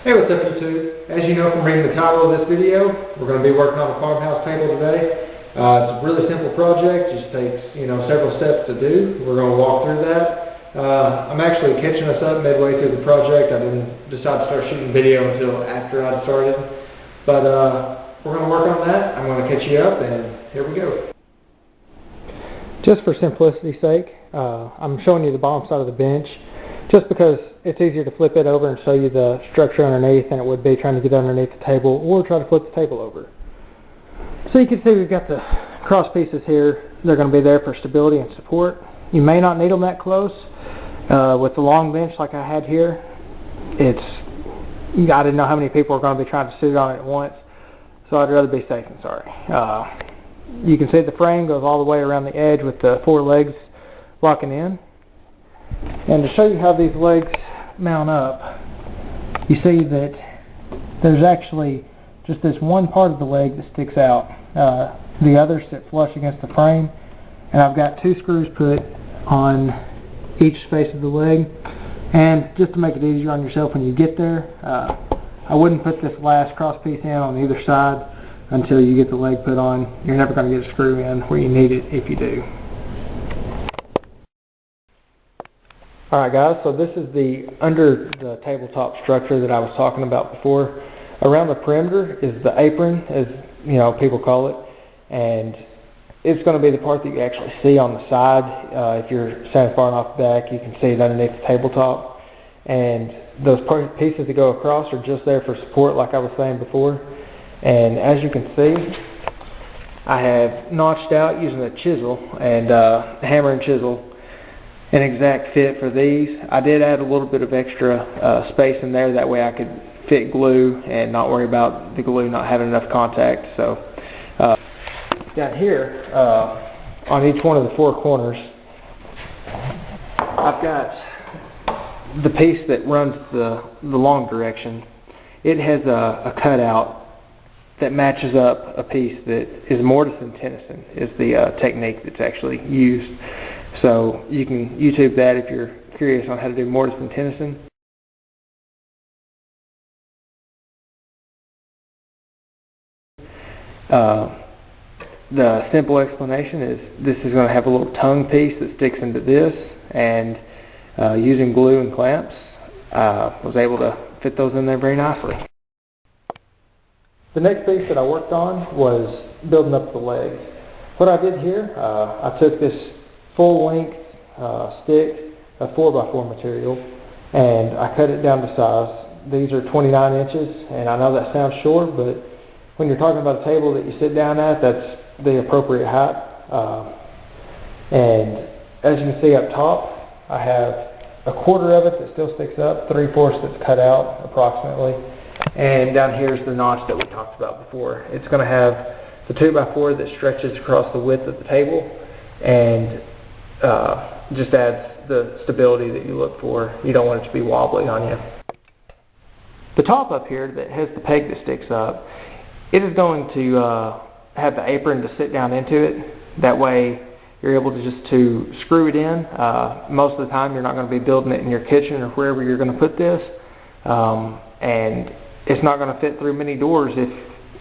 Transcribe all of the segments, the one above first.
Hey, what's up YouTube? As you know from reading the title of this video, we're going to be working on a farmhouse table today. It's a really simple project, just takes several steps to do. We're going to walk through that. I'm actually catching us up midway through the project. I didn't decide to start shooting video until after I'd started. But we're going to work on that. I'm going to catch you up, and here we go. Just for simplicity's sake, I'm showing you the bottom side of the bench just because it's easier to flip it over and show you the structure underneath than it would be trying to get underneath the table or try to flip the table over. So you can see we've got the cross pieces here. They're going to be there for stability and support. You may not need them that close. With the long bench like I had here, I didn't know how many people are going to be trying to sit on it at once, so I'd rather be safe than sorry. You can see the frame goes all the way around the edge with the four legs locking in. And to show you how these legs mount up, you see that there's actually just this one part of the leg that sticks out. The others sit flush against the frame, and I've got two screws put on each space of the leg. And just to make it easier on yourself when you get there, I wouldn't put this last cross piece in on either side until you get the leg put on. You're never going to get a screw in where you need it if you do. Alright guys, so this is the under the tabletop structure that I was talking about before. Around the perimeter is the apron, as people call it, and it's going to be the part that you actually see on the side. If you're standing far enough back, you can see it underneath the tabletop. And those pieces that go across are just there for support, like I was saying before. And as you can see, I have notched out using a chisel and hammer and chisel an exact fit for these. I did add a little bit of extra space in there, that way I could fit glue and not worry about the glue not having enough contact. So down here on each one of the four corners, I've got the piece that runs the long direction. It has a cutout that matches up a piece that is mortise and tenison, is the technique that's actually used. So you can YouTube that if you're curious on how to do mortise and tenison. The simple explanation is this is going to have a little tongue piece that sticks into this, and using glue and clamps, was able to fit those in there very nicely. The next piece that I worked on was building up the legs. What I did here, I took this full-length stick of 4x4 material, and I cut it down to size. These are 29 inches, and I know that sounds short, but when you're talking about a table that you sit down at, that's the appropriate height. And as you can see up top, I have a quarter of it that still sticks up, 3/4 that's cut out approximately, and down here's the notch that we talked about before. It's going to have the 2x4 that stretches across the width of the table, and just adds the stability that you look for. You don't want it to be wobbly on you. The top up here that has the peg that sticks up, it is going to have the apron to sit down into it. That way you're able to just to screw it in. Most of the time you're not going to be building it in your kitchen or wherever you're going to put this, and it's not going to fit through many doors if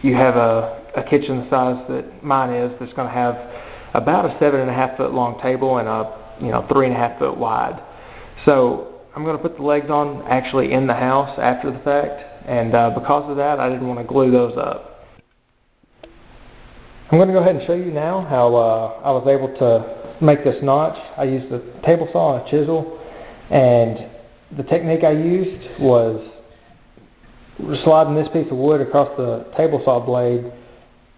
you have a kitchen the size that mine is, that's going to have about a 7.5 foot long table and a 3.5 foot wide. So I'm going to put the legs on actually in the house after the fact, and because of that I didn't want to glue those up. I'm going to go ahead and show you now how I was able to make this notch. I used the table saw and a chisel, and the technique I used was sliding this piece of wood across the table saw blade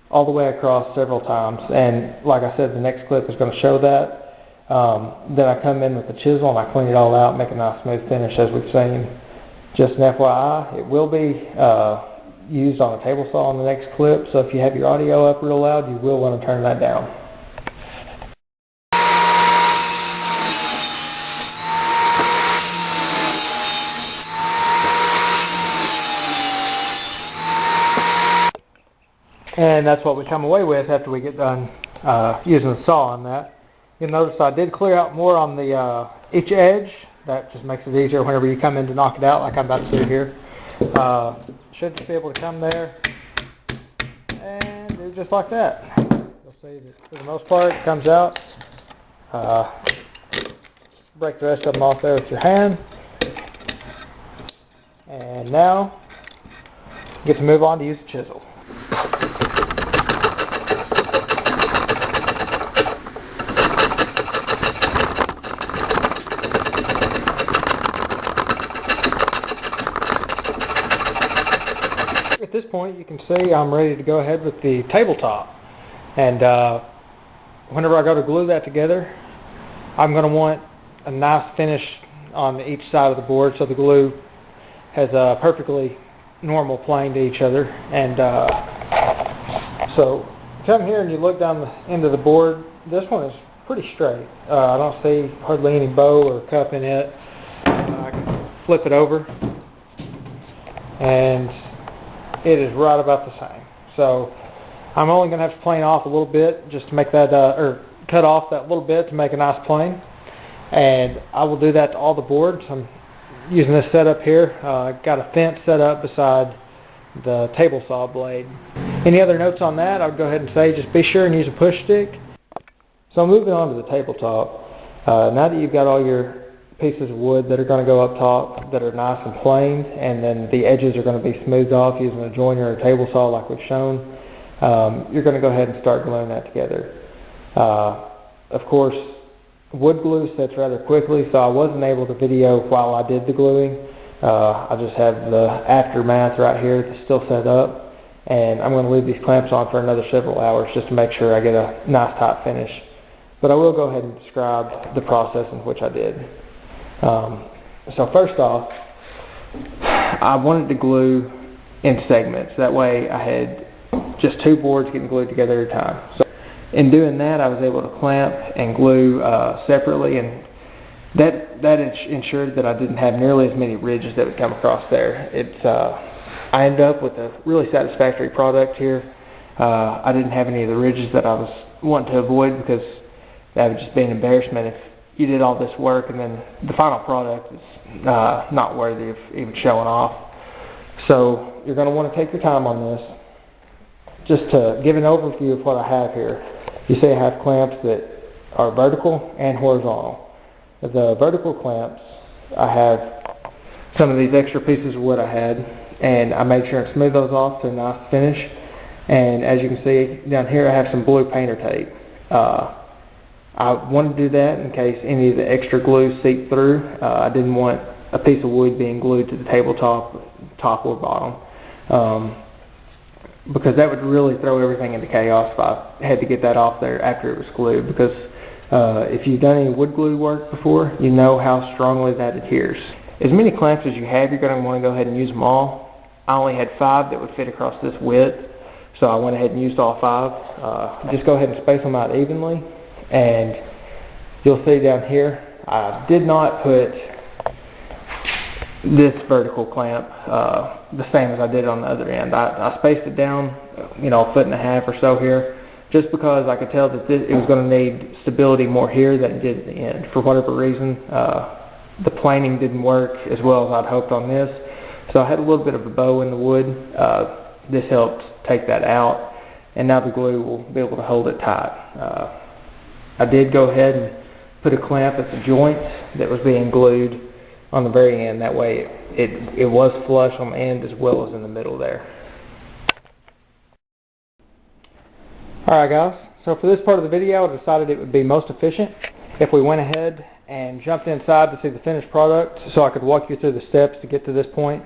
all the way across several times, and like I said, the next clip is going to show that. Then I come in with the chisel and I clean it all out, make a nice smooth finish as we've seen. Just an FYI, it will be used on a table saw in the next clip, so if you have your audio up real loud, you will want to turn that down. And that's what we come away with after we get done using the saw on that. You'll notice I did clear out more on the each edge. That just makes it easier whenever you come in to knock it out like I'm about to do here. Should just be able to come there and do just like that. You'll see that for the most part it comes out. Break the rest of them off there with your hand. And now you get to move on to use the chisel. At this point you can see I'm ready to go ahead with the tabletop, and whenever I go to glue that together, I'm going to want a nice finish on each side of the board so the glue has a perfectly normal plane to each other. And so you come here and you look down the end of the board. This one is pretty straight. I don't see hardly any bow or cup in it. I can flip it over and it is right about the same. So I'm only going to have to plane off a little bit just to make that, or cut off that little bit to make a nice plane. And I will do that to all the boards. I'm using this setup here. Got a fence set up beside the table saw blade. Any other notes on that? I would go ahead and say just be sure and use a push stick. So moving on to the tabletop. Now that you've got all your pieces of wood that are going to go up top that are nice and planed, and then the edges are going to be smoothed off using a joiner or a table saw like we've shown, you're going to go ahead and start gluing that together. Of course, wood glue sets rather quickly, so I wasn't able to video while I did the gluing. I just have the aftermath right here that's still set up, and I'm going to leave these clamps on for another several hours just to make sure I get a nice tight finish. But I will go ahead and describe the process in which I did. So first off, I wanted to glue in segments. That way I had just two boards getting glued together at a time. So in doing that, I was able to clamp and glue separately, and that ensured that I didn't have nearly as many ridges that would come across there. I ended up with a really satisfactory product here. I didn't have any of the ridges that I was wanting to avoid, because that would just be an embarrassment if you did all this work and then the final product is not worthy of even showing off. So you're going to want to take your time on this. Just to give an overview of what I have here, you see I have clamps that are vertical and horizontal. The vertical clamps, I have some of these extra pieces of wood I had, and I made sure and smooth those off to a nice finish. And as you can see down here, I have some blue painter tape. I wanted to do that in case any of the extra glue seeped through. I didn't want a piece of wood being glued to the tabletop, top or bottom, because that would really throw everything into chaos if I had to get that off there after it was glued. Because if you've done any wood glue work before, you know how strongly that adheres. As many clamps as you have, you're going to want to go ahead and use them all. I only had 5 that would fit across this width, so I went ahead and used all 5. Just go ahead and space them out evenly. And you'll see down here, I did not put this vertical clamp the same as I did on the other end. I spaced it down, a 1.5 foot or so here, just because I could tell that it was going to need stability more here than it did at the end. For whatever reason, the planing didn't work as well as I'd hoped on this. So I had a little bit of a bow in the wood. This helped take that out, and now the glue will be able to hold it tight. I did go ahead and put a clamp at the joint that was being glued on the very end. That way it was flush on the end as well as in the middle there. Alright guys, so for this part of the video I decided it would be most efficient if we went ahead and jumped inside to see the finished product, so I could walk you through the steps to get to this point.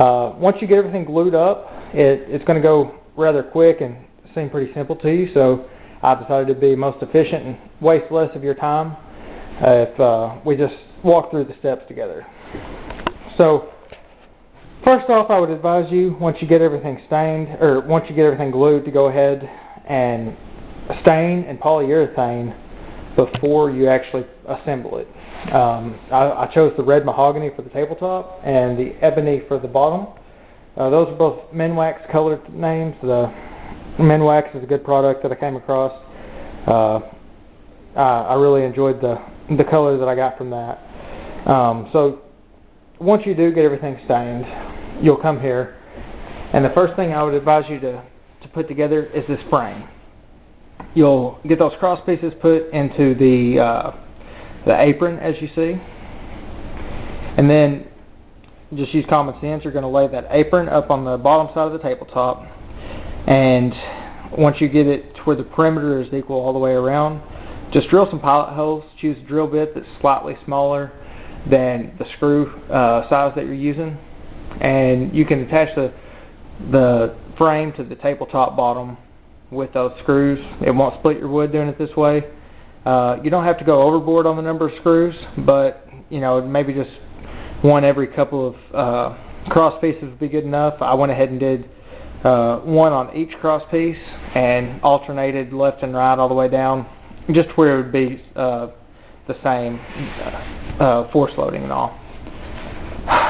Once you get everything glued up, it's going to go rather quick and seem pretty simple to you, so I decided to be most efficient and waste less of your time if we just walk through the steps together. So first off, I would advise you, once you get everything stained, or once you get everything glued, to go ahead and stain and polyurethane before you actually assemble it. I chose the red mahogany for the tabletop and the ebony for the bottom. Those are both Minwax colored names. The Minwax is a good product that I came across. I really enjoyed the color that I got from that. So once you do get everything stained, you'll come here, and the first thing I would advise you to put together is this frame. You'll get those cross pieces put into the apron, as you see, and then just use common sense. You're going to lay that apron up on the bottom side of the tabletop, and once you get it to where the perimeter is equal all the way around, just drill some pilot holes. Choose a drill bit that's slightly smaller than the screw size that you're using, and you can attach the frame to the tabletop bottom with those screws. It won't split your wood doing it this way. You don't have to go overboard on the number of screws, but maybe just one every couple of cross pieces would be good enough. I went ahead and did one on each cross piece and alternated left and right all the way down, just where it would be the same force loading and all.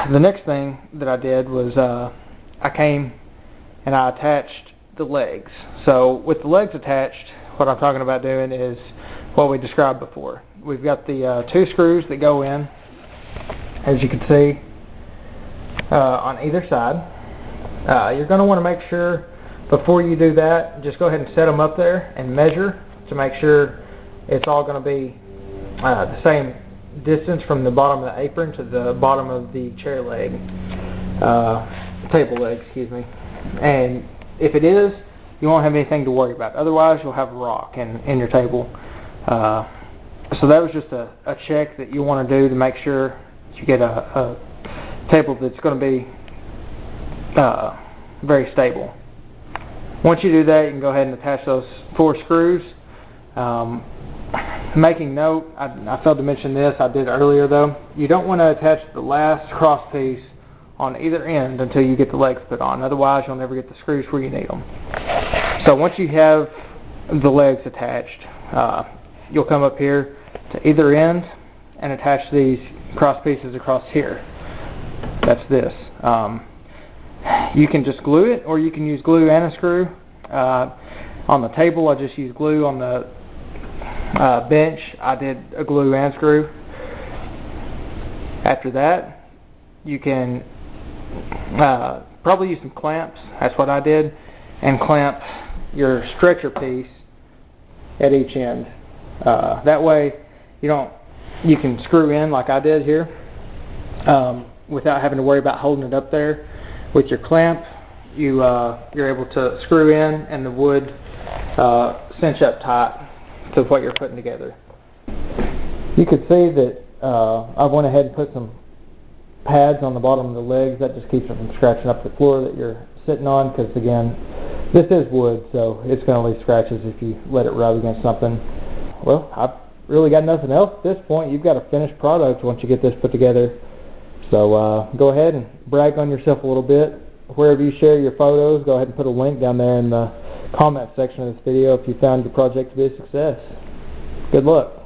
The next thing that I did was I came and I attached the legs. So with the legs attached, what I'm talking about doing is what we described before. We've got the 2 screws that go in, as you can see, on either side. You're going to want to make sure before you do that, just go ahead and set them up there and measure to make sure it's all going to be the same distance from the bottom of the apron to the bottom of the chair leg, table leg, excuse me. And if it is, you won't have anything to worry about. Otherwise, you'll have a rock in your table. So that was just a check that you want to do to make sure you get a table that's going to be very stable. Once you do that, you can go ahead and attach those 4 screws. Making note, I failed to mention this, I did earlier though, you don't want to attach the last cross piece on either end until you get the legs put on. Otherwise, you'll never get the screws where you need them. So once you have the legs attached, you'll come up here to either end and attach these cross pieces across here. That's this. You can just glue it, or you can use glue and a screw. On the table, I just used glue. On the bench, I did a glue and screw. After that, you can probably use some clamps. That's what I did, and clamp your stretcher piece at each end. That way, you can screw in like I did here without having to worry about holding it up there. With your clamp, you're able to screw in, and the wood cinch up tight to what you're putting together. You could see that I went ahead and put some pads on the bottom of the legs. That just keeps them from scratching up the floor that you're sitting on, because again, this is wood, so it's going to leave scratches if you let it rub against something. Well, I've really got nothing else at this point. You've got a finished product once you get this put together. So go ahead and brag on yourself a little bit. Wherever you share your photos, go ahead and put a link down there in the comment section of this video if you found your project to be a success. Good luck.